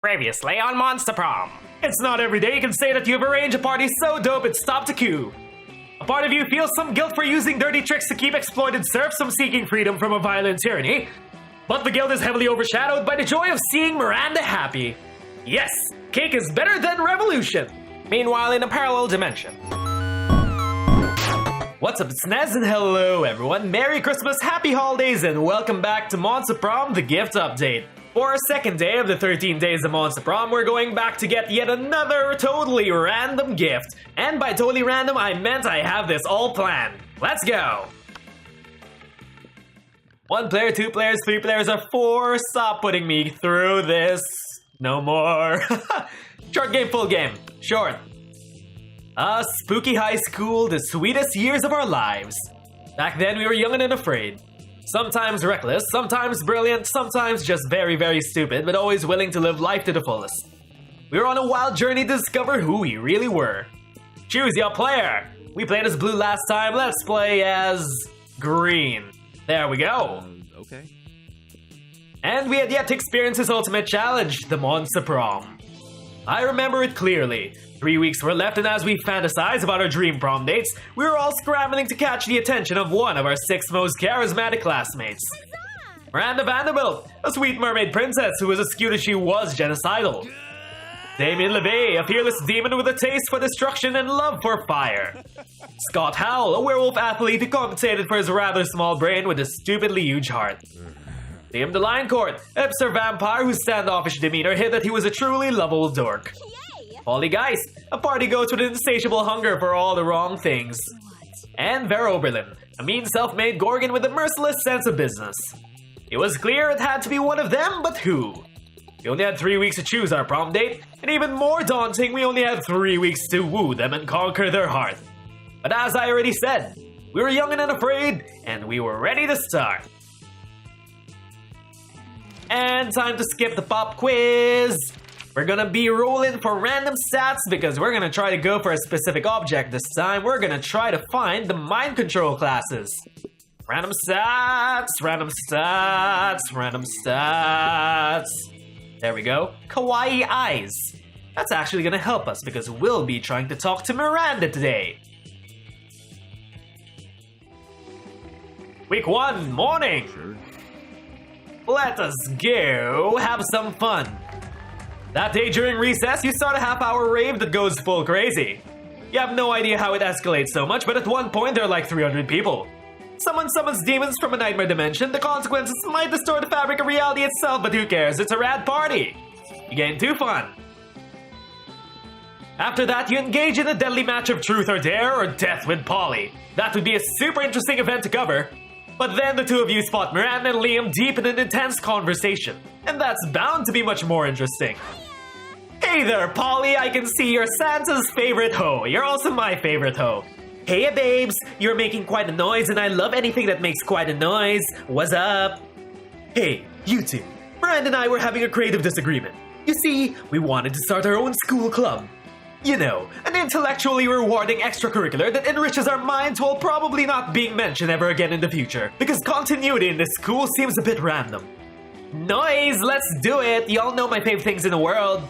Previously on Monster Prom. It's not every day you can say that you've arranged a party so dope it stopped a queue. A part of you feels some guilt for using dirty tricks to keep exploited serfs from seeking freedom from a violent tyranny. But the guilt is heavily overshadowed by the joy of seeing Miranda happy. Yes, cake is better than revolution. Meanwhile, in a parallel dimension. What's up, it's Nez, and hello everyone. Merry Christmas, happy holidays, and welcome back to Monster Prom, the gift update. For our second day of the 13 days of Monster Prom, we're going back to get yet another totally random gift. And by totally random, I meant I have this all planned. Let's go! 1 player, 2 players, 3 players, or 4. Stop putting me through this. No more. Short game, full game. Short. Spooky high school, the sweetest years of our lives. Back then, we were young and unafraid. Sometimes reckless, sometimes brilliant, sometimes just very, very stupid, but always willing to live life to the fullest. We were on a wild journey to discover who we really were. Choose your player! We played as blue last time, let's play as green. There we go. Okay. And we had yet to experience his ultimate challenge, the Monster Prom. I remember it clearly. 3 weeks were left, and as we fantasize about our dream prom dates, we were all scrambling to catch the attention of one of our 6 most charismatic classmates. Miranda Vanderbilt, a sweet mermaid princess who was as cute as she was genocidal. Damien LeVay, a fearless demon with a taste for destruction and love for fire. Scott Howell, a werewolf athlete who compensated for his rather small brain with a stupidly huge heart. Liam DeLioncourt, a hipster vampire whose standoffish demeanor hid that he was a truly lovable dork. Polly Geist, a party goat with an insatiable hunger for all the wrong things. And Vera Oberlin, a mean self-made Gorgon with a merciless sense of business. It was clear it had to be one of them, but who? We only had 3 weeks to choose our prom date, and even more daunting, we only had 3 weeks to woo them and conquer their heart. But as I already said, we were young and unafraid, and we were ready to start. And time to skip the pop quiz. We're gonna be rolling for random stats because we're gonna try to go for a specific object this time. We're gonna try to find the mind control classes. Random stats, random stats, random stats. There we go. Kawaii eyes. That's actually gonna help us because we'll be trying to talk to Miranda today. Week 1, morning. Sure. Let us go have some fun. That day during recess, you start a half-hour rave that goes full crazy. You have no idea how it escalates so much, but at one point there are like 300 people. Someone summons demons from a nightmare dimension. The consequences might distort the fabric of reality itself, but who cares? It's a rad party. You get into fun. After that, you engage in a deadly match of truth or dare or death with Polly. That would be a super interesting event to cover. But then the two of you spot Miranda and Liam deep in an intense conversation. And that's bound to be much more interesting. Hey there, Polly, I can see you're Santa's favorite hoe. You're also my favorite hoe. Hey, babes, you're making quite a noise and I love anything that makes quite a noise. What's up? Hey, you two. Miranda and I were having a creative disagreement. You see, we wanted to start our own school club. You know, an intellectually rewarding extracurricular that enriches our minds while probably not being mentioned ever again in the future. Because continuity in this school seems a bit random. Noise, let's do it. Y'all know my favorite things in the world.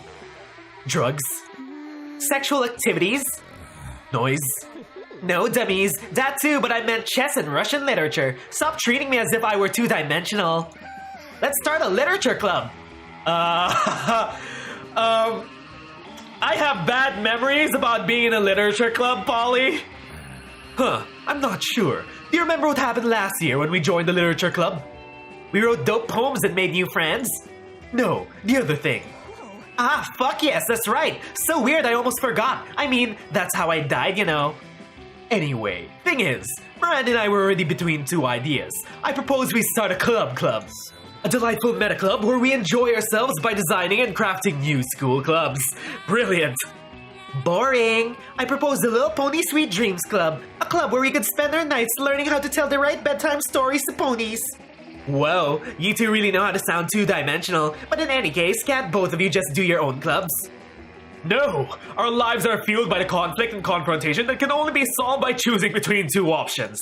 Drugs. Sexual activities. Noise. No, dummies. That too, but I meant chess and Russian literature. Stop treating me as if I were two-dimensional. Let's start a literature club. I have bad memories about being in a literature club, Polly. I'm not sure. Do you remember what happened last year when we joined the literature club? We wrote dope poems and made new friends? No, the other thing. Ah, fuck yes, that's right. So weird I almost forgot. I mean, that's how I died, you know. Anyway, thing is, Miranda and I were already between 2 ideas. I propose we start a club. A delightful meta club where we enjoy ourselves by designing and crafting new school clubs. Brilliant. Boring. I propose the Little Pony Sweet Dreams Club. A club where we could spend our nights learning how to tell the right bedtime stories to ponies. Whoa, you two really know how to sound two-dimensional. But in any case, can't both of you just do your own clubs? No! Our lives are fueled by the conflict and confrontation that can only be solved by choosing between 2 options.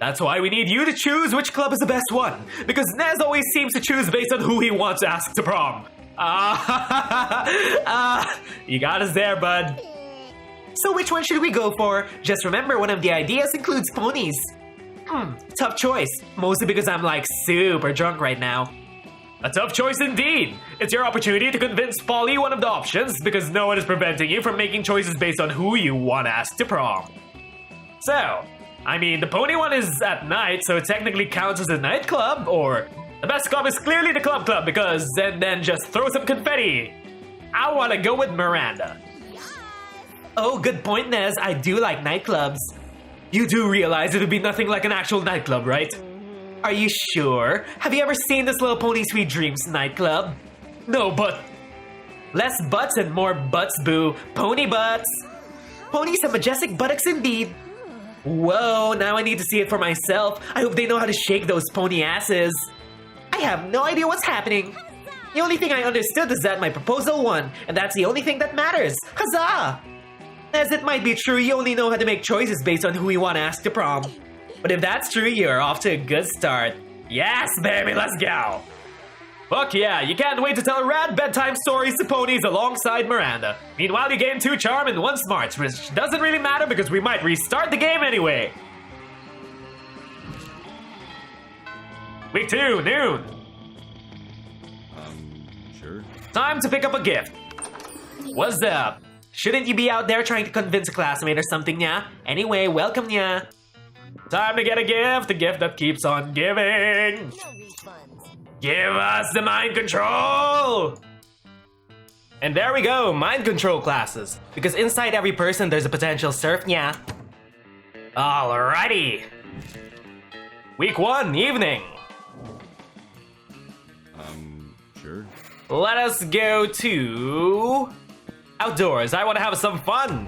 That's why we need you to choose which club is the best one, because Nez always seems to choose based on who he wants to ask to prom. You got us there, bud. So which one should we go for? Just remember, one of the ideas includes ponies. Tough choice. Mostly because I'm like super drunk right now. A tough choice indeed. It's your opportunity to convince Polly one of the options because no one is preventing you from making choices based on who you want to ask to prom. So, I mean, the pony one is at night, so it technically counts as a nightclub, or the best club is clearly the club because then just throw some confetti. I want to go with Miranda. Oh, good point, Nez. I do like nightclubs. You do realize it would be nothing like an actual nightclub, right? Are you sure? Have you ever seen this Little Pony Sweet Dreams nightclub? No, but... Less butts and more butts, boo. Pony butts. Ponies have majestic buttocks indeed. Whoa, now I need to see it for myself. I hope they know how to shake those pony asses. I have no idea what's happening. The only thing I understood is that my proposal won, and that's the only thing that matters. Huzzah! As it might be true, you only know how to make choices based on who you want to ask to prom. But if that's true, you're off to a good start. Yes, baby, let's go! Fuck yeah, you can't wait to tell rad bedtime stories to ponies alongside Miranda. Meanwhile, you gain 2 charm and 1 smarts, which doesn't really matter because we might restart the game anyway. Week 2, noon. Sure. Time to pick up a gift. What's up? Shouldn't you be out there trying to convince a classmate or something, nya? Anyway, welcome, nya. Time to get a gift that keeps on giving. Give us the mind control! And there we go, mind control classes. Because inside every person, there's a potential SERF, nya. Alrighty. Week 1, evening. Sure. Let us go to... outdoors. I want to have some fun.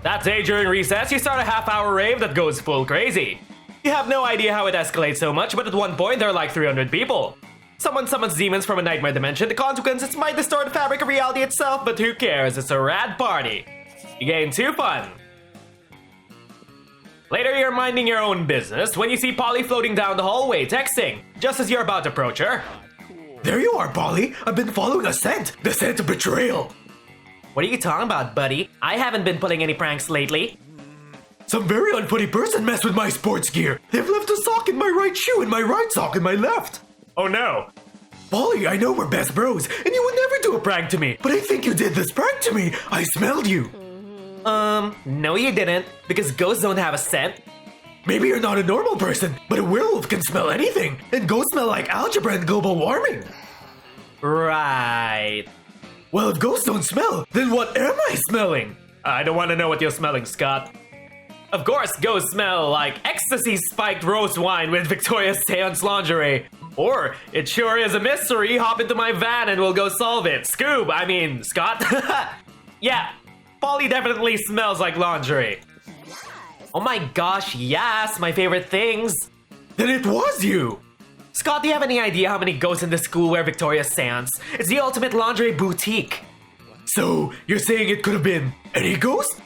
That day during recess, you start a half-hour rave that goes full crazy. You have no idea how it escalates so much, but at one point there are like 300 people. Someone summons demons from a nightmare dimension. The consequences might distort the fabric of reality itself, but who cares? It's a rad party. You gain 2 fun. Later, you're minding your own business when you see Polly floating down the hallway, texting, just as you're about to approach her. There you are, Polly. I've been following a scent. The scent of betrayal. What are you talking about, buddy? I haven't been pulling any pranks lately. Some very unfunny person messed with my sports gear. They've left a sock in my right shoe and my right sock in my left. Oh no. Polly, I know we're best bros, and you would never do a prank to me, but I think you did this prank to me. I smelled you. No you didn't, because ghosts don't have a scent. Maybe you're not a normal person, but a werewolf can smell anything, and ghosts smell like algebra and global warming. Right. Well, if ghosts don't smell, then what am I smelling? I don't want to know what you're smelling, Scott. Of course, ghosts smell like ecstasy-spiked roast wine with Victoria's Seance lingerie. Or, it sure is a mystery, hop into my van and we'll go solve it. Scott. Yeah, Polly definitely smells like lingerie. Oh my gosh, yes, my favorite things. Then it was you! Scott, do you have any idea how many ghosts in this school wear Victoria's Seance? It's the ultimate lingerie boutique. So, you're saying it could have been any ghost?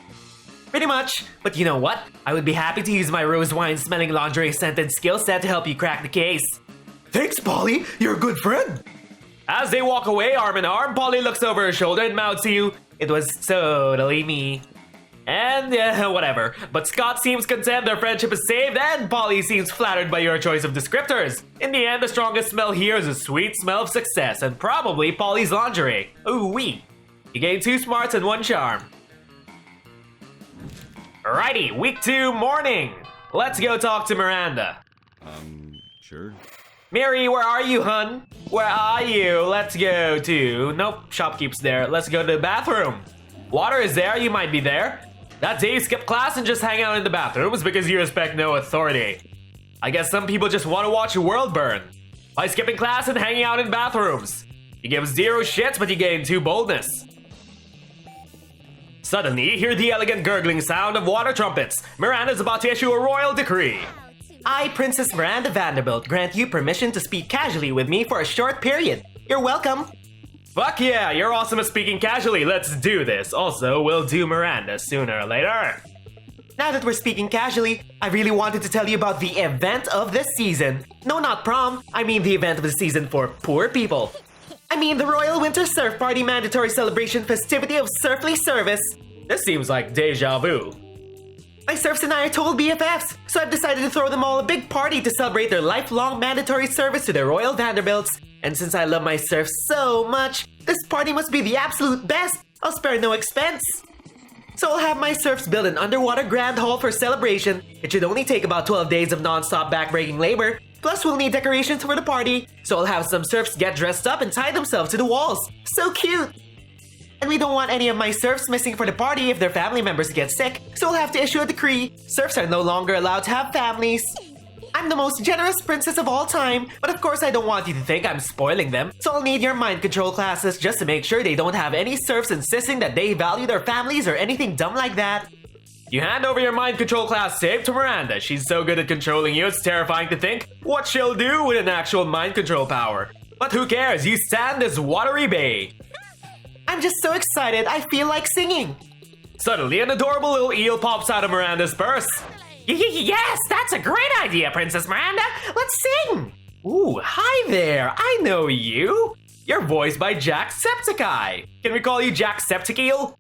Pretty much. But you know what? I would be happy to use my rose wine smelling lingerie scented skill set to help you crack the case. Thanks, Polly. You're a good friend. As they walk away arm in arm, Polly looks over her shoulder and mouths to you, "It was totally me." and whatever. But Scott seems content their friendship is saved, and Polly seems flattered by your choice of descriptors. In the end, the strongest smell here is a sweet smell of success, and probably Polly's lingerie. Ooh-wee. You gain 2 smarts and 1 charm. Alrighty, week 2, morning. Let's go talk to Miranda. Sure. Mary, where are you, hun? Where are you? Let's go to... Nope, shopkeep's there. Let's go to the bathroom. Water is there, you might be there. That day you skipped class and just hang out in the bathrooms because you respect no authority. I guess some people just want to watch the world burn. By skipping class and hanging out in bathrooms. You give 0 shits, but you gain 2 boldness. Suddenly, you hear the elegant gurgling sound of water trumpets. Miranda's about to issue a royal decree. I, Princess Miranda Vanderbilt, grant you permission to speak casually with me for a short period. You're welcome. Fuck yeah, you're awesome at speaking casually. Let's do this. Also, we'll do Miranda sooner or later. Now that we're speaking casually, I really wanted to tell you about the event of this season. No, not prom. I mean the event of the season for poor people. I mean the Royal Winter Surf Party mandatory celebration festivity of surfly service. This seems like deja vu. My serfs and I are total BFFs, so I've decided to throw them all a big party to celebrate their lifelong mandatory service to their Royal Vanderbilts. And since I love my serfs so much, this party must be the absolute best. I'll spare no expense. So I'll have my serfs build an underwater grand hall for celebration. It should only take about 12 days of non-stop back-breaking labor. Plus we'll need decorations for the party, so I'll have some serfs get dressed up and tie themselves to the walls. So cute! And we don't want any of my serfs missing for the party if their family members get sick, so we'll have to issue a decree. Serfs are no longer allowed to have families. I'm the most generous princess of all time, but of course I don't want you to think I'm spoiling them, so I'll need your mind control classes just to make sure they don't have any serfs insisting that they value their families or anything dumb like that. You hand over your mind control class tape to Miranda. She's so good at controlling you, it's terrifying to think what she'll do with an actual mind control power. But who cares? You stand this watery bay. I'm just so excited, I feel like singing. Suddenly, an adorable little eel pops out of Miranda's purse. Yes, that's a great idea, Princess Miranda. Let's sing. Ooh, hi there. I know you. You're voiced by Jacksepticeye. Can we call you Jacksepticeel?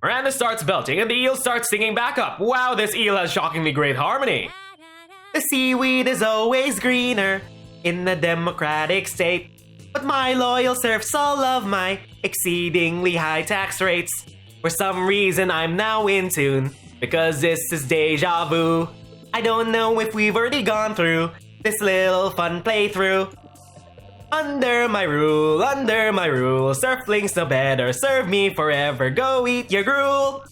Miranda starts belting and the eel starts singing back up. Wow, this eel has shockingly great harmony. The seaweed is always greener in the democratic state. But my loyal serfs all love my exceedingly high tax rates. For some reason I'm now in tune, because this is deja vu. I don't know if we've already gone through this little fun playthrough. Under my rule, surflings no better, serve me forever, go eat your gruel.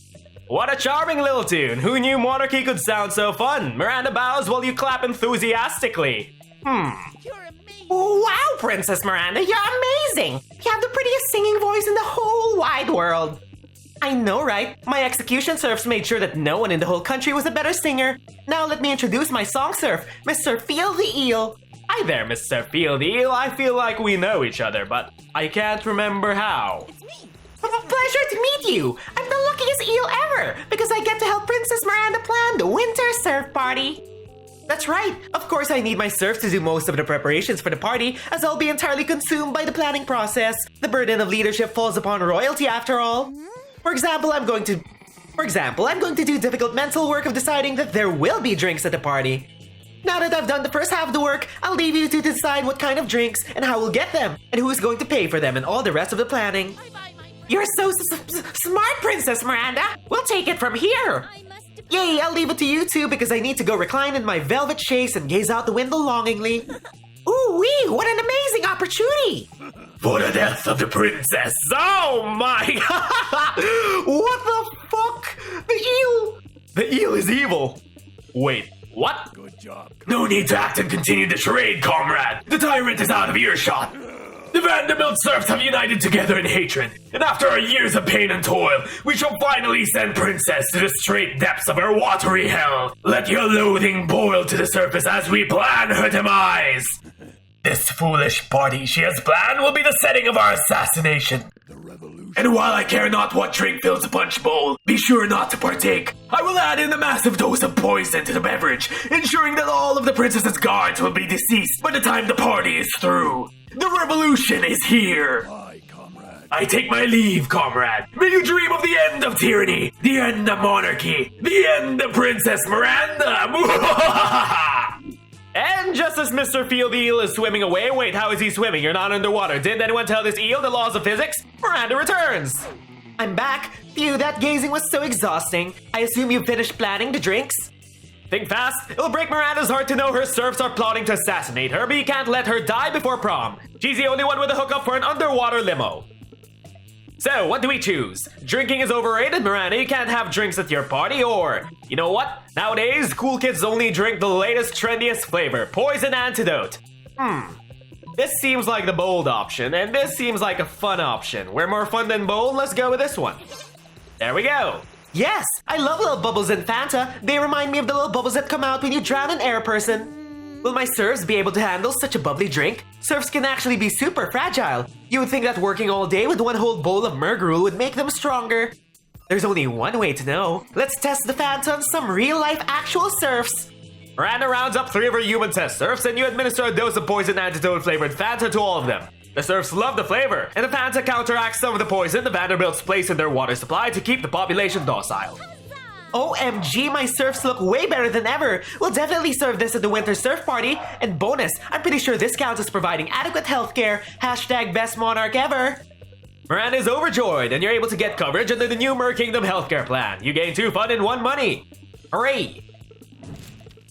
What a charming little tune. Who knew monarchy could sound so fun? Miranda bows while you clap enthusiastically. Wow, Princess Miranda, you're amazing! You have the prettiest singing voice in the whole wide world. I know, right? My execution serfs made sure that no one in the whole country was a better singer. Now let me introduce my song serf, Mr. Feel the Eel. Hi there, Mr. Feel the Eel. I feel like we know each other, but I can't remember how. Pleasure to meet you. I'm the luckiest eel ever because I get to help Princess Miranda plan the winter surf party. That's right. Of course, I need my serfs to do most of the preparations for the party, as I'll be entirely consumed by the planning process. The burden of leadership falls upon royalty after all. For example, I'm going to do difficult mental work of deciding that there will be drinks at the party. Now that I've done the first half of the work, I'll leave you to decide what kind of drinks and how we'll get them, and who's going to pay for them and all the rest of the planning. You're so smart, Princess Miranda. We'll take it from here. Yay, I'll leave it to you two because I need to go recline in my velvet chaise and gaze out the window longingly. Ooh-wee, what an amazing opportunity! For the death of the princess. Oh my! What the fuck? The eel! The eel is evil. Wait, what? No need to act and continue the charade, comrade. The tyrant is out of earshot. The Vanderbilt serfs have united together in hatred, and after years of pain and toil, we shall finally send Princess to the straight depths of her watery hell. Let your loathing boil to the surface as we plan her demise. This foolish party she has planned will be the setting of our assassination. And while I care not what drink fills the punch bowl, be sure not to partake. I will add in a massive dose of poison to the beverage, ensuring that all of the princess's guards will be deceased by the time the party is through. The revolution is here! I take my leave, comrade. May you dream of the end of tyranny, the end of monarchy, the end of Princess Miranda! And just as Mr. Feel the Eel is swimming away, wait, how is he swimming? You're not underwater. Didn't anyone tell this eel the laws of physics? Miranda returns. I'm back. Phew, that gazing was so exhausting. I assume you finished planning the drinks? Think fast. It'll break Miranda's heart to know her serfs are plotting to assassinate her, but you can't let her die before prom. She's the only one with a hookup for an underwater limo. So, what do we choose? Drinking is overrated, Miranda. You can't have drinks at your party, or... You know what? Nowadays, cool kids only drink the latest, trendiest flavor. Poison antidote. This seems like the bold option, and this seems like a fun option. We're more fun than bold, let's go with this one. There we go. Yes, I love little bubbles in Fanta. They remind me of the little bubbles that come out when you drown an air person. Will my serfs be able to handle such a bubbly drink? Serfs can actually be super fragile. You would think that working all day with one whole bowl of mergruel would make them stronger. There's only one way to know. Let's test the Fanta on some real-life actual serfs. Miranda rounds up 3 of her human test serfs, and you administer a dose of poison antidote flavored Fanta to all of them. The serfs love the flavor, and the Fanta counteracts some of the poison the Vanderbilts place in their water supply to keep the population docile. OMG, my serfs look way better than ever. We'll definitely serve this at the winter surf party. And bonus, I'm pretty sure this counts as providing adequate healthcare. Hashtag best monarch ever. Miranda is overjoyed, and you're able to get coverage under the new Mer Kingdom healthcare plan. You gain 2 fun and 1 money. Hooray!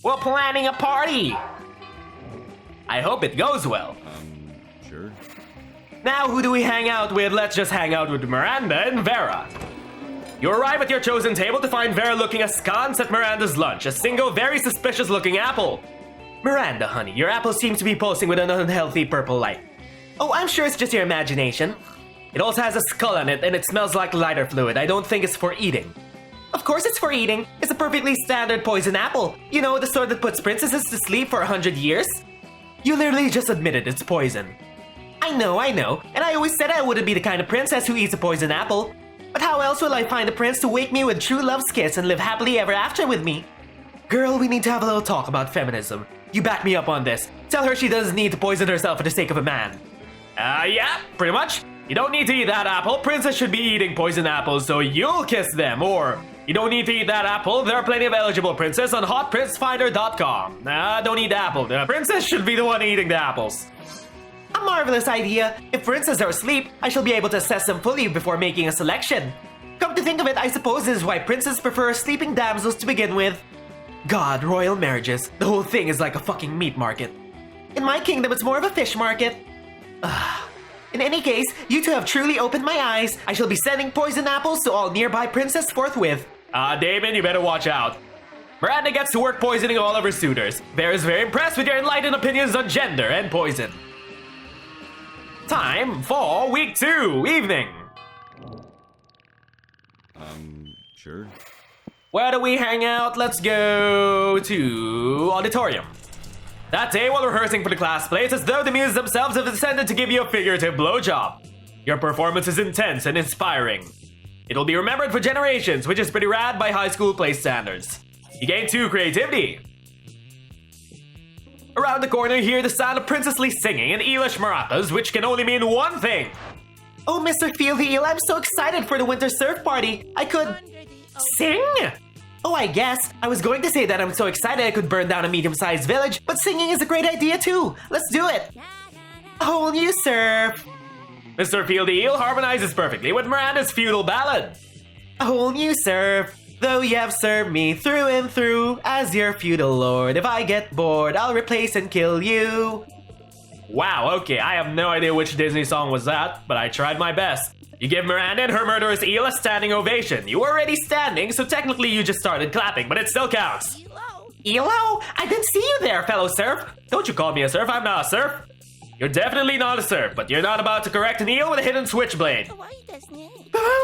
We're planning a party. I hope it goes well. Sure. Now who do we hang out with? Let's just hang out with Miranda and Vera. You arrive at your chosen table to find Vera looking askance at Miranda's lunch, a single very suspicious looking apple. Miranda, honey, your apple seems to be pulsing with an unhealthy purple light. Oh, I'm sure it's just your imagination. It also has a skull on it and it smells like lighter fluid. I don't think it's for eating. Of course it's for eating. It's a perfectly standard poison apple. You know, the sort that puts princesses to sleep for 100 years? You literally just admitted it's poison. I know. And I always said I wouldn't be the kind of princess who eats a poison apple. But how else will I find a prince to wake me with true love's kiss and live happily ever after with me? Girl, we need to have a little talk about feminism. You back me up on this. Tell her she doesn't need to poison herself for the sake of a man. Yeah, pretty much. You don't need to eat that apple. Princess should be eating poison apples, so you'll kiss them. Or, you don't need to eat that apple. There are plenty of eligible princess on hotprincefinder.com. Don't eat the apple. The princess should be the one eating the apples. A marvelous idea. If princes are asleep, I shall be able to assess them fully before making a selection. Come to think of it, I suppose this is why princes prefer sleeping damsels to begin with. God, royal marriages. The whole thing is like a fucking meat market. In my kingdom, it's more of a fish market. In any case, you two have truly opened my eyes. I shall be sending poison apples to all nearby princes forthwith. Damon, you better watch out. Miranda gets to work poisoning all of her suitors. Vera's very impressed with your enlightened opinions on gender and poison. Time for week 2, evening. Sure. Where do we hang out? Let's go to auditorium. That day, while rehearsing for the class play, it's as though the muses themselves have descended to give you a figurative blowjob. Your performance is intense and inspiring. It'll be remembered for generations, which is pretty rad by high school play standards. You gain 2 creativity. Around the corner, you hear the sound of princessly singing in Elish Marathas, which can only mean one thing. Oh, Mr. Feel the Eel, I'm so excited for the winter surf party. I could... Sing? Oh, I guess. I was going to say that I'm so excited I could burn down a medium-sized village, but singing is a great idea too. Let's do it. A whole new surf. Mr. Feel the Eel harmonizes perfectly with Miranda's feudal ballad. A whole new surf. Though you have served me through and through as your feudal lord. If I get bored, I'll replace and kill you. Wow, okay, I have no idea which Disney song was that, but I tried my best. You give Miranda and her murderous eel a standing ovation. You were already standing, so technically you just started clapping, but it still counts. Elo? I didn't see you there, fellow serf. Don't you call me a serf, I'm not a serf. You're definitely not a serf, but you're not about to correct an eel with a hidden switchblade.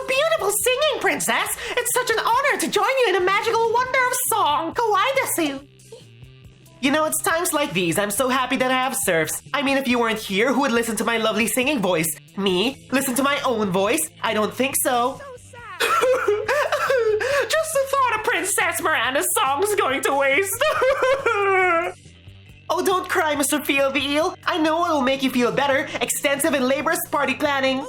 Beautiful singing, princess! It's such an honor to join you in a magical wonder of song. Kawaii desu. You know, it's times like these I'm so happy that I have serfs. I mean, if you weren't here, who would listen to my lovely singing voice? Me? Listen to my own voice? I don't think so. Just the thought of Princess Miranda's songs going to waste. Oh, don't cry, Mr. Feel the Eel. I know what will make you feel better. Extensive and laborious party planning.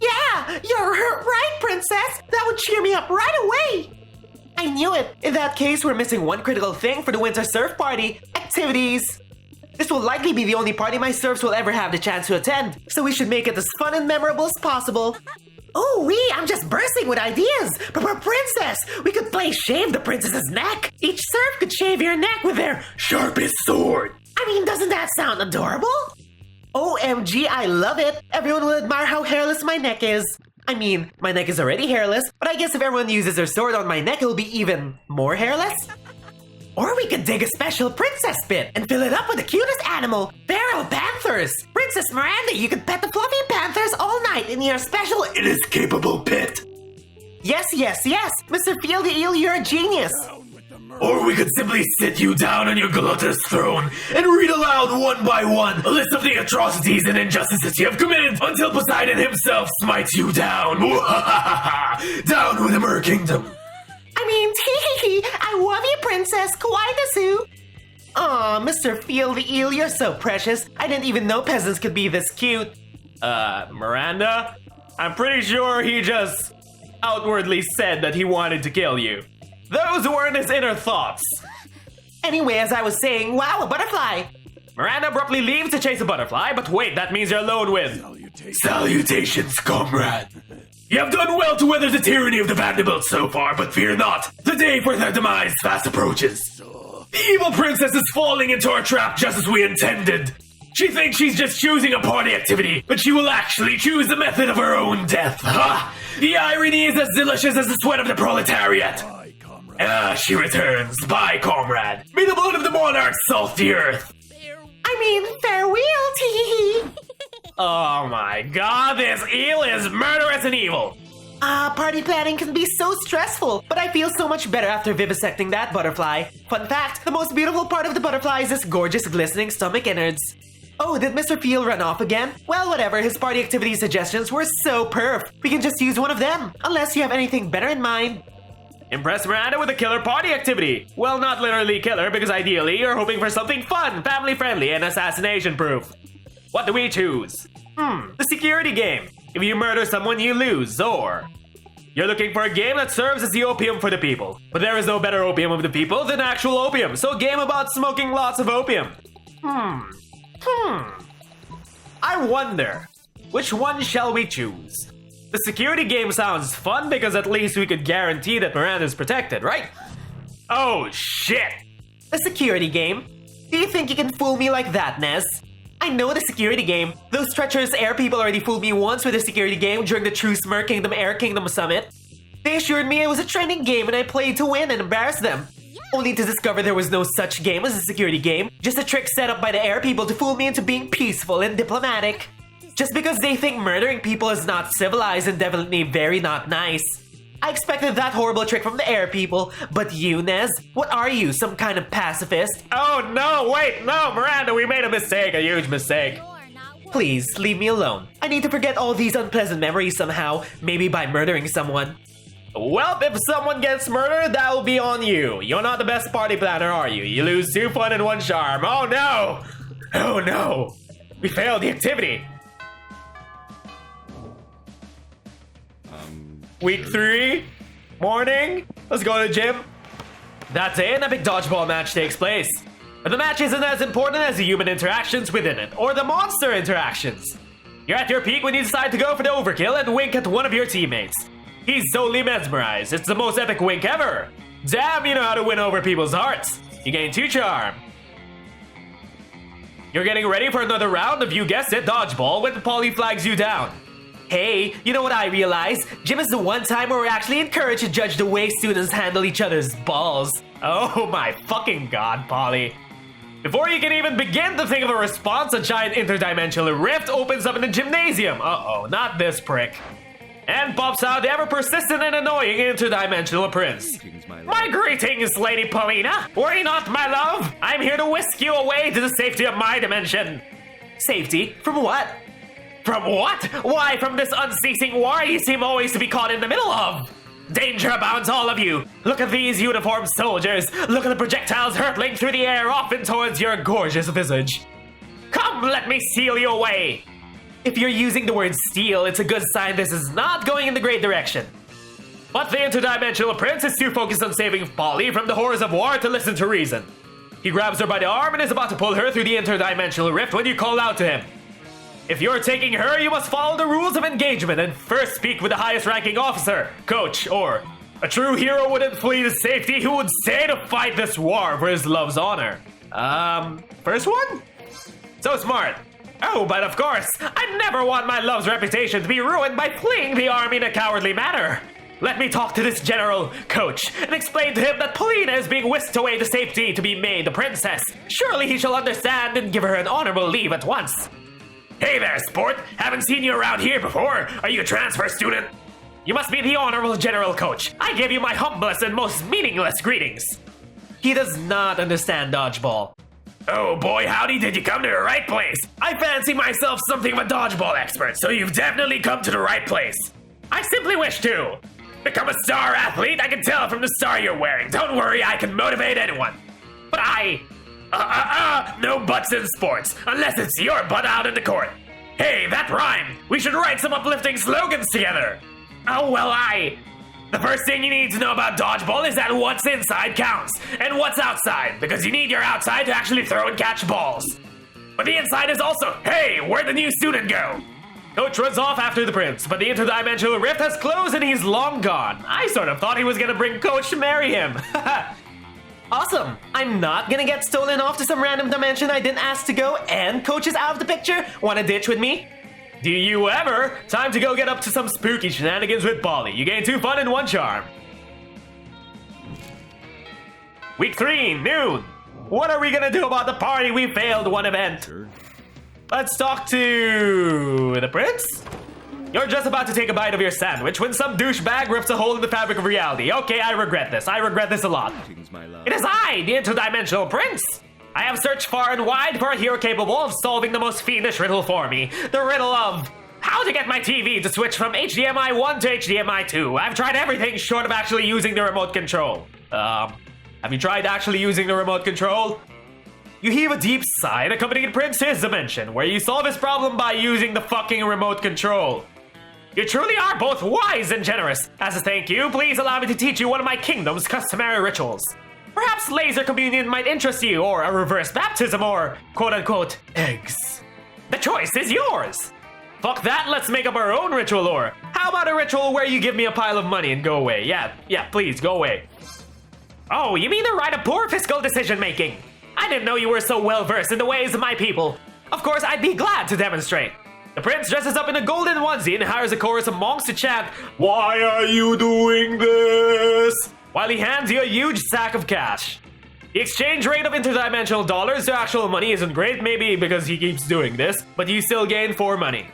Yeah, you're right, princess. That would cheer me up right away. I knew it. In that case, we're missing one critical thing for the winter surf party. Activities. This will likely be the only party my serfs will ever have the chance to attend, so we should make it as fun and memorable as possible. Oh, I'm just bursting with ideas. Princess, we could play shave the princess's neck. Each serf could shave your neck with their sharpest sword. I mean, doesn't that sound adorable? OMG, I love it. Everyone will admire how hairless my neck is. I mean, my neck is already hairless, but I guess if everyone uses their sword on my neck, it'll be even more hairless. Or we could dig a special princess pit and fill it up with the cutest animal, feral panthers. Princess Miranda, you could pet the fluffy panthers all night in your special inescapable pit. Yes. Mr. Feel the Eel, you're a genius. Or we could simply sit you down on your gluttonous throne and read aloud one by one a list of the atrocities and injustices you have committed until Poseidon himself smites you down. Down with the Mer Kingdom. I mean, I love you, princess. Kawaii desu. Aw, Mr. Feel the Eel, you're so precious. I didn't even know peasants could be this cute. Miranda? I'm pretty sure he just outwardly said that he wanted to kill you. Those weren't his inner thoughts. Anyway, as I was saying, wow, a butterfly! Miranda abruptly leaves to chase a butterfly, but wait, that means you're alone with... Salutations, comrade. You have done well to weather the tyranny of the Vanderbilt so far, but fear not. The day for their demise fast approaches. The evil princess is falling into our trap just as we intended. She thinks she's just choosing a party activity, but she will actually choose the method of her own death. Ha! The irony is as delicious as the sweat of the proletariat. She returns. Bye, comrade. May the blood of the monarch salt the earth. I mean, farewell, tee. Oh my god, this eel is murderous and evil. Party planning can be so stressful, but I feel so much better after vivisecting that butterfly. Fun fact, the most beautiful part of the butterfly is this gorgeous glistening stomach innards. Oh, did Mr. Peel run off again? Well, whatever, his party activity suggestions were so perf. We can just use one of them, unless you have anything better in mind. Impress Miranda with a killer party activity. Well, not literally killer, because ideally you're hoping for something fun, family-friendly, and assassination-proof. What do we choose? The security game. If you murder someone, you lose, or... You're looking for a game that serves as the opium for the people. But there is no better opium of the people than actual opium, so a game about smoking lots of opium. I wonder, which one shall we choose? The security game sounds fun because at least we could guarantee that Miranda's protected, right? Oh, shit! The security game? Do you think you can fool me like that, Nez? I know the security game. Those treacherous air people already fooled me once with the security game during the True Smirk Kingdom Air Kingdom Summit. They assured me it was a training game and I played to win and embarrass them. Only to discover there was no such game as a security game, just a trick set up by the air people to fool me into being peaceful and diplomatic. Just because they think murdering people is not civilized and definitely very not nice. I expected that horrible trick from the air people, but you, Nez, what are you, some kind of pacifist? Oh no, wait, no, Miranda, we made a mistake, a huge mistake. Please, leave me alone. I need to forget all these unpleasant memories somehow, maybe by murdering someone. Well, if someone gets murdered, that will be on you. You're not the best party planner, are you? You lose 2 fun and 1 charm. Oh no! Oh no! We failed the activity. Week 3, morning, let's go to the gym. That day, an epic dodgeball match takes place. But the match isn't as important as the human interactions within it, or the monster interactions. You're at your peak when you decide to go for the overkill and wink at one of your teammates. He's totally mesmerized. It's the most epic wink ever. Damn, you know how to win over people's hearts. You gain 2 charm. You're getting ready for another round of, you guessed it, dodgeball when Polly flags you down. Hey, you know what I realized? Gym is the one time where we're actually encouraged to judge the way students handle each other's balls. Oh my fucking god, Polly. Before you can even begin to think of a response, a giant interdimensional rift opens up in the gymnasium. Uh-oh, not this prick. And pops out the ever-persistent and annoying interdimensional prince. My greetings, Lady Paulina. Worry not, my love. I'm here to whisk you away to the safety of my dimension. Safety? From what? From what? Why, from this unceasing war you seem always to be caught in the middle of. Danger abounds, all of you. Look at these uniformed soldiers. Look at the projectiles hurtling through the air off and towards your gorgeous visage. Come, let me seal you away. If you're using the word steal, it's a good sign this is not going in the great direction. But the interdimensional prince is too focused on saving Polly from the horrors of war to listen to reason. He grabs her by the arm and is about to pull her through the interdimensional rift when you call out to him. If you're taking her, you must follow the rules of engagement and first speak with the highest ranking officer, coach, or a true hero wouldn't flee to safety who would stay to fight this war for his love's honor. First one? So smart. Oh, but of course, I never want my love's reputation to be ruined by fleeing the army in a cowardly manner. Let me talk to this general, coach, and explain to him that Paulina is being whisked away to safety to be made the princess. Surely he shall understand and give her an honorable leave at once. Hey there, sport. Haven't seen you around here before. Are you a transfer student? You must be the honorable general coach. I give you my humblest and most meaningless greetings. He does not understand dodgeball. Oh boy, howdy, did you come to the right place? I fancy myself something of a dodgeball expert, so you've definitely come to the right place. I simply wish to become a star athlete. I can tell from the star you're wearing. Don't worry, I can motivate anyone. But no butts in sports, unless it's your butt out in the court. Hey, that rhymed! We should write some uplifting slogans together! Oh, well, The first thing you need to know about dodgeball is that what's inside counts, and what's outside, because you need your outside to actually throw and catch balls. But the inside is also, hey, where'd the new student go? Coach runs off after the prince, but the interdimensional rift has closed and he's long gone. I sort of thought he was gonna bring Coach to marry him. Awesome! I'm not gonna get stolen off to some random dimension I didn't ask to go, and Coach is out of the picture. Wanna ditch with me? Do you ever? Time to go get up to some spooky shenanigans with Polly. You gain 2 fun and 1 charm. Week 3, noon. What are we gonna do about the party we failed one event? Sure. Let's talk to the prince? You're just about to take a bite of your sandwich when some douchebag rips a hole in the fabric of reality. Okay, I regret this. I regret this a lot. Greetings, my love. It is I, the interdimensional prince. I have searched far and wide for a hero capable of solving the most fiendish riddle for me. The riddle of how to get my TV to switch from HDMI 1 to HDMI 2. I've tried everything short of actually using the remote control. Have you tried actually using the remote control? You heave a deep sigh and accompany the prince to his dimension, where you solve his problem by using the fucking remote control. You truly are both wise and generous. As a thank you, please allow me to teach you one of my kingdom's customary rituals. Perhaps laser communion might interest you, or a reverse baptism, or quote-unquote eggs. The choice is yours. Fuck that, let's make up our own ritual, or how about a ritual where you give me a pile of money and go away? Yeah, please, go away. Oh, you mean the right of poor fiscal decision making? I didn't know you were so well versed in the ways of my people. Of course, I'd be glad to demonstrate. The prince dresses up in a golden onesie and hires a chorus of monks to chant, "Why are you doing this?" while he hands you a huge sack of cash. The exchange rate of interdimensional dollars to actual money isn't great, maybe because he keeps doing this, but you still gain 4 money.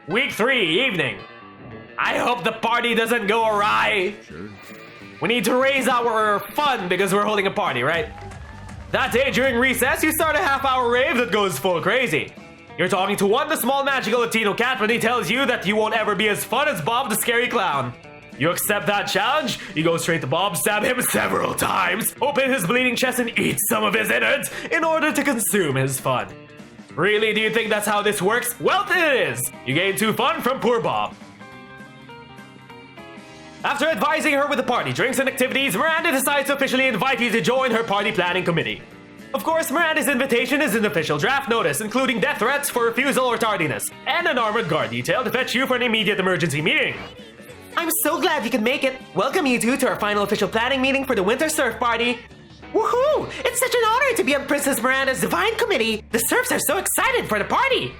Week 3, evening. I hope the party doesn't go awry. Sure. We need to raise our fun because we're holding a party, right? That day during recess, you start a half-hour rave that goes full crazy. You're talking to the small magical Latino cat when he tells you that you won't ever be as fun as Bob the scary clown. You accept that challenge, you go straight to Bob, stab him several times, open his bleeding chest and eat some of his innards in order to consume his fun. Really, do you think that's how this works? Well, it is! You gain 2 fun from poor Bob. After advising her with the party drinks and activities, Miranda decides to officially invite you to join her party planning committee. Of course, Miranda's invitation is an official draft notice, including death threats for refusal or tardiness, and an armored guard detail to fetch you for an immediate emergency meeting. I'm so glad you could make it. Welcome you two to our final official planning meeting for the Winter Surf Party. Woohoo! It's such an honor to be on Princess Miranda's Divine Committee. The Surfs are so excited for the party.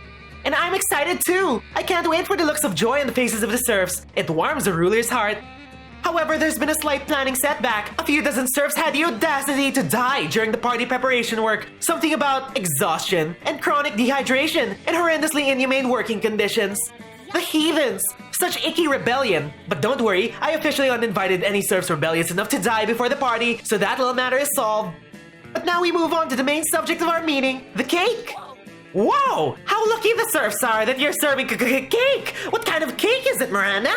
And I'm excited too. I can't wait for the looks of joy on the faces of the Surfs. It warms the ruler's heart. However, there's been a slight planning setback. A few dozen Surfs had the audacity to die during the party preparation work. Something about exhaustion and chronic dehydration and horrendously inhumane working conditions. The heathens! Such icky rebellion. But don't worry, I officially uninvited any Surfs rebellious enough to die before the party, so that little matter is solved. But now we move on to the main subject of our meeting, the cake. Whoa! How lucky the Surfs are that you're serving cake! What kind of cake is it, Miranda?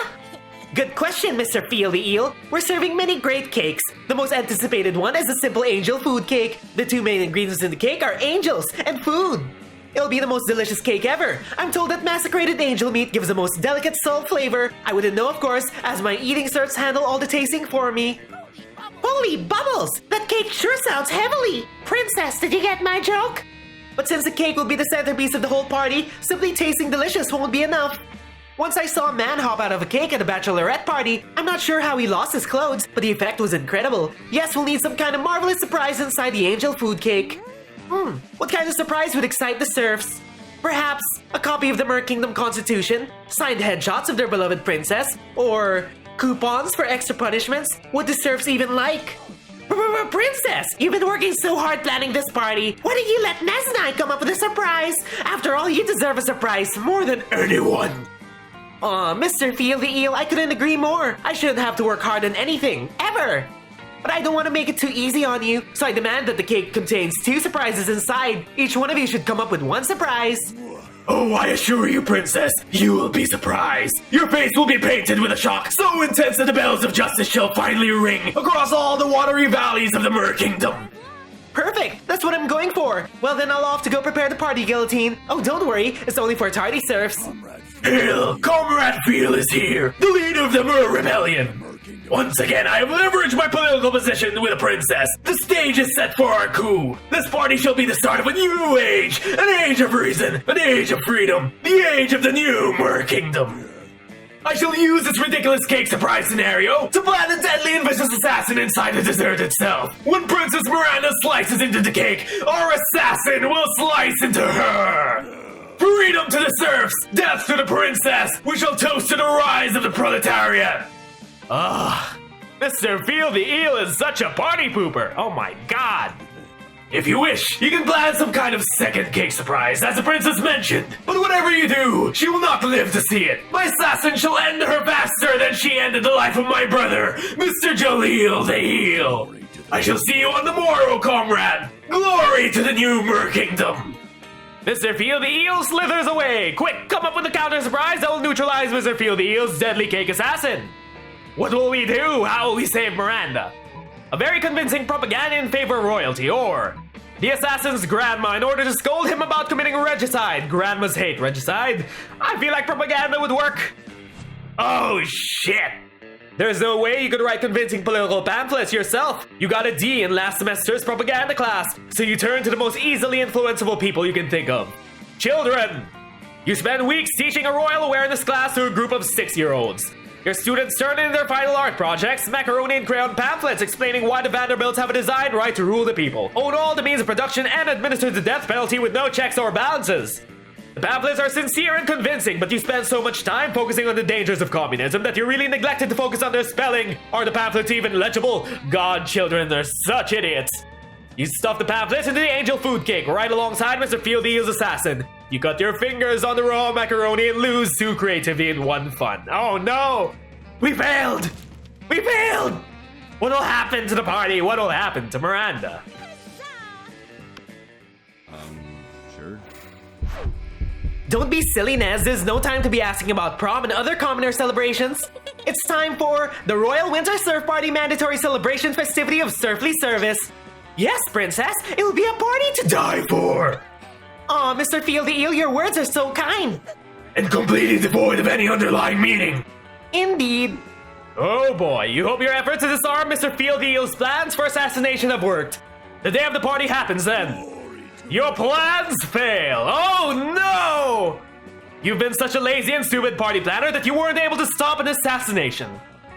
Good question, Mr. Feel the Eel. We're serving many great cakes. The most anticipated one is a simple angel food cake. The 2 main ingredients in the cake are angels and food. It'll be the most delicious cake ever. I'm told that massacrated angel meat gives the most delicate salt flavor. I wouldn't know, of course, as my eating Surfs handle all the tasting for me. Holy bubbles! That cake sure sounds heavenly! Princess, did you get my joke? But since the cake will be the centerpiece of the whole party, simply tasting delicious won't be enough. Once I saw a man hop out of a cake at a bachelorette party. I'm not sure how he lost his clothes, but the effect was incredible. Yes, we'll need some kind of marvelous surprise inside the angel food cake. What kind of surprise would excite the Surfs? Perhaps a copy of the Mer Kingdom Constitution, signed headshots of their beloved princess, or coupons for extra punishments? Would the Surfs even like? Princess, you've been working so hard planning this party. Why did you let Nez and I come up with a surprise? After all, you deserve a surprise more than anyone. Aw, Mr. Feel the Eel, I couldn't agree more. I shouldn't have to work hard on anything, ever. But I don't want to make it too easy on you, so I demand that the cake contains 2 surprises inside. Each one of you should come up with 1 surprise. Oh, I assure you, Princess, you will be surprised. Your face will be painted with a shock so intense that the bells of justice shall finally ring across all the watery valleys of the Mer Kingdom. Perfect! That's what I'm going for! Well then I'll off to go prepare the party guillotine. Oh, don't worry, it's only for tardy serfs. Hail! Comrade Feel is here, the leader of the Mer Rebellion! Once again, I have leveraged my political position with a princess. The stage is set for our coup. This party shall be the start of a new age. An age of reason. An age of freedom. The age of the new Mer Kingdom. I shall use this ridiculous cake surprise scenario to plan a deadly and vicious assassin inside the dessert itself. When Princess Miranda slices into the cake, our assassin will slice into her. Freedom to the serfs! Death to the princess! We shall toast to the rise of the proletariat! Mr. Feel the Eel is such a party pooper. Oh my god. If you wish, you can plan some kind of second cake surprise, as the princess mentioned. But whatever you do, she will not live to see it. My assassin shall end her faster than she ended the life of my brother, Mr. Jaleel the Eel. I shall see you on the morrow, comrade. Glory to the new Mer Kingdom. Mr. Feel the Eel slithers away. Quick, come up with a counter surprise that will neutralize Mr. Feel the Eel's deadly cake assassin. What will we do? How will we save Miranda? A very convincing propaganda in favor of royalty, or the assassin's grandma in order to scold him about committing regicide. Grandmas hate regicide. I feel like propaganda would work. Oh shit! There's no way you could write convincing political pamphlets yourself. You got a D in last semester's propaganda class, so you turn to the most easily influenceable people you can think of. Children! You spend weeks teaching a royal awareness class to a group of 6-year-olds. Your students turn in their final art projects, macaroni and crayon pamphlets explaining why the Vanderbilts have a designed right to rule the people, own all the means of production, and administer the death penalty with no checks or balances. The pamphlets are sincere and convincing, but you spend so much time focusing on the dangers of communism that you really neglected to focus on their spelling. Are the pamphlets even legible? God, children, they're such idiots. You stuff the pamphlets into the angel food cake right alongside Mr. Feel the Eel's assassin. You cut your fingers on the raw macaroni and lose 2 creativity in 1 fun. Oh no! We failed! We failed! What'll happen to the party? What'll happen to Miranda? Sure. Don't be silly, Nez. There's no time to be asking about prom and other commoner celebrations. It's time for the Royal Winter Surf Party Mandatory Celebration Festivity of Surfly Service. Yes, Princess, it will be a party to die for. Aw, Mr. Feel the Eel, your words are so kind. And completely devoid of any underlying meaning. Indeed. Oh boy, you hope your efforts to disarm Mr. Feel the Eel's plans for assassination have worked. The day of the party happens then. Your plans fail. Oh no! You've been such a lazy and stupid party planner that you weren't able to stop an assassination.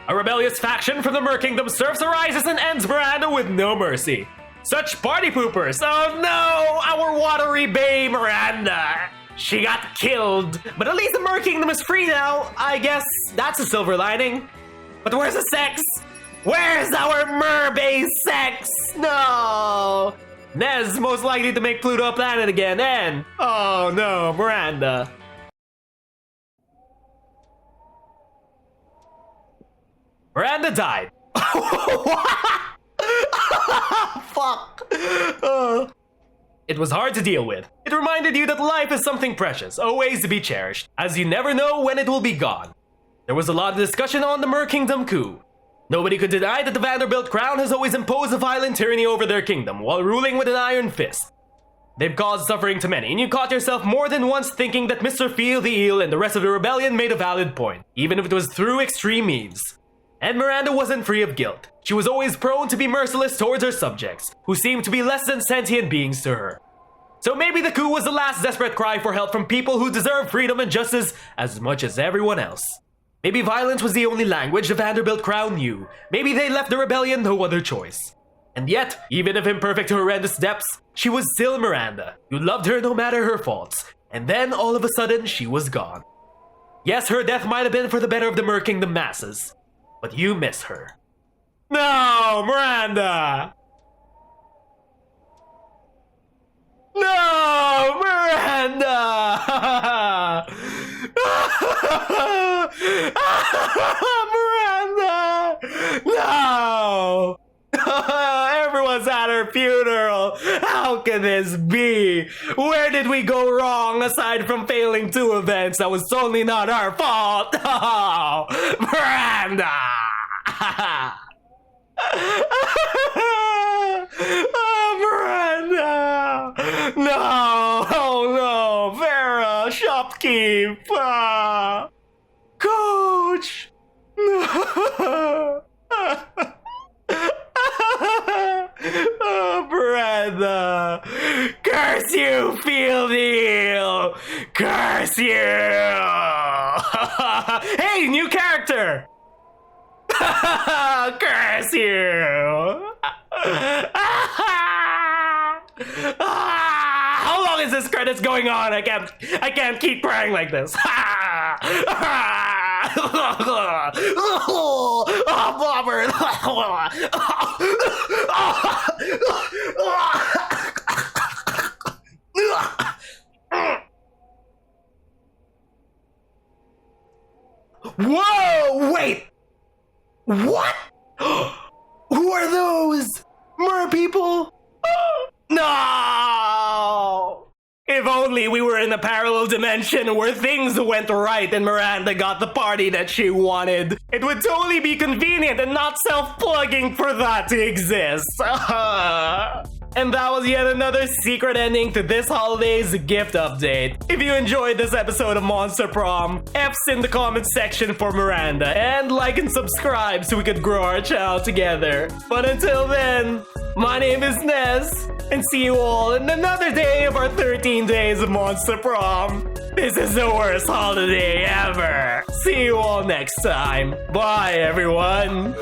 A rebellious faction from the Mer Kingdom serfs arises and ends Miranda with no mercy. Such party poopers! Oh no! Our watery bae Miranda! She got killed! But at least the Mer Kingdom is free now. I guess that's a silver lining. But where's the sex? Where's our mermaid sex? No! Nez most likely to make Pluto a planet again, and oh no, Miranda. Miranda died. Fuck. It was hard to deal with. It reminded you that life is something precious, always to be cherished, as you never know when it will be gone. There was a lot of discussion on the Mer Kingdom coup. Nobody could deny that the Vanderbilt crown has always imposed a violent tyranny over their kingdom, while ruling with an iron fist. They've caused suffering to many, and you caught yourself more than once thinking that Mr. Feel the Eel and the rest of the rebellion made a valid point, even if it was through extreme means. And Miranda wasn't free of guilt. She was always prone to be merciless towards her subjects, who seemed to be less than sentient beings to her. So maybe the coup was the last desperate cry for help from people who deserve freedom and justice as much as everyone else. Maybe violence was the only language the Vanderbilt crown knew. Maybe they left the rebellion no other choice. And yet, even if imperfect to horrendous depths, she was still Miranda. You loved her no matter her faults. And then all of a sudden, she was gone. Yes, her death might have been for the better of the Mer Kingdom masses. But you miss her. No, Miranda! No, Miranda! Miranda! No! Everyone's at her funeral. How can this be? Where did we go wrong aside from failing 2 events that was totally not our fault? Oh, Miranda! Oh, Miranda! No! Oh no! Vera! Shopkeep! Coach! Oh, Miranda! Curse you, Field Heel! Curse you! Hey, new character! Curse you! How long is this credits going on? I can't keep crying like this. Oh, Bobber! Whoa! Wait! What? Who are those? Mer people? No! If only we were in a parallel dimension where things went right and Miranda got the party that she wanted. It would totally be convenient and not self-plugging for that to exist. And that was yet another secret ending to this holiday's gift update. If you enjoyed this episode of Monster Prom, F's in the comment section for Miranda, and like and subscribe so we could grow our channel together. But until then, my name is Nez, and see you all in another day of our 13 days of Monster Prom. This is the worst holiday ever. See you all next time. Bye, everyone.